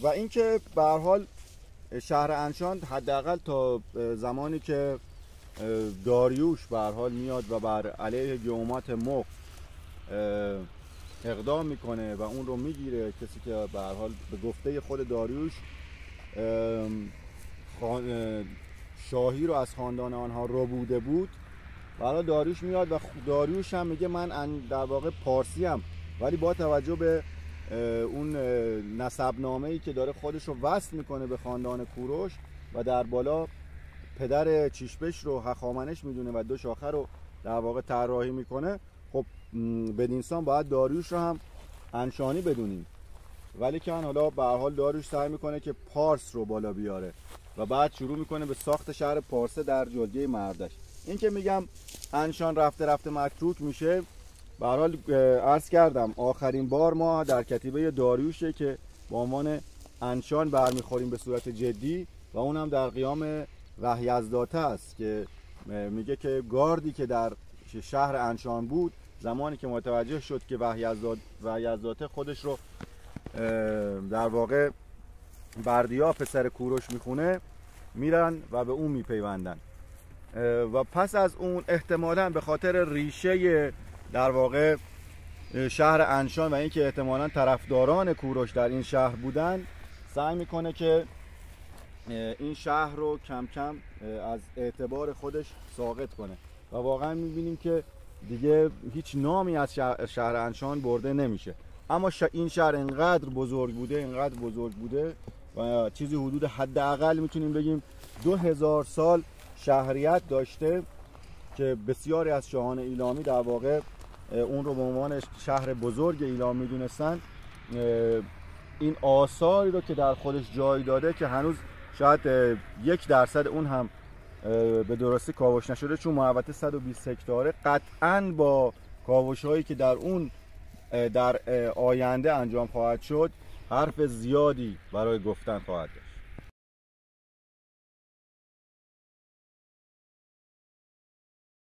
و اینکه به هر حال شهر انشان حداقل تا زمانی که داریوش به هر حال میاد و بر علیه گیومات مخ اقدام میکنه و اون رو میگیره، کسی که به هر حال به گفته خود داریوش شاهی رو از خاندان آنها رو بوده بود. حالا داریوش میاد و داریوش هم میگه من در واقع پارسی ام، ولی با توجه به اون نسبنامه‌ای که داره خودش رو وصل میکنه به خاندان کوروش و در بالا پدر چیشبش رو هخامنش میدونه و 2 شاخه رو در واقع طراحی میکنه، خب بدینسان باید داریوش رو هم انشانی بدونیم. ولی که حالا به هر حال داریوش سعی میکنه که پارس رو بالا بیاره و بعد شروع میکنه به ساخت شهر پارسه در جلگه مردش. این که میگم انشان رفته رفته متروک میشه، به هر حال عرض کردم آخرین بار ما در کتیبه داریوشه که به عنوان انشان برمیخوریم به صورت جدی و اون هم در قیام وحیزداته است که میگه که گاردی که در شهر انشان بود، زمانی که متوجه شد که وحیزداته خودش رو در واقع بردیا پسر کوروش میخونه، میرن و به اون میپیوندن و پس از اون احتمالاً به خاطر ریشه در واقع شهر انشان و اینکه احتمالاً طرفداران کوروش در این شهر بودن، سعی میکنه که این شهر رو کم کم از اعتبار خودش ساقط کنه و واقعا میبینیم که دیگه هیچ نامی از شهر انشان برده نمیشه. اما این شهر اینقدر بزرگ بوده و چیزی حدود حداقل میتونیم بگیم 2000 سال شهریت داشته که بسیاری از شاهان ایلامی در واقع اون رو به عنوان شهر بزرگ ایلام میدونستن. این آثاری رو که در خودش جای داده که هنوز شاید 1% اون هم به درستی کاوش نشده، چون محوطه 120 هکتاره، قطعاً با کاوش هایی که در اون در آینده انجام خواهد شد حرف زیادی برای گفتن خواهد داشت.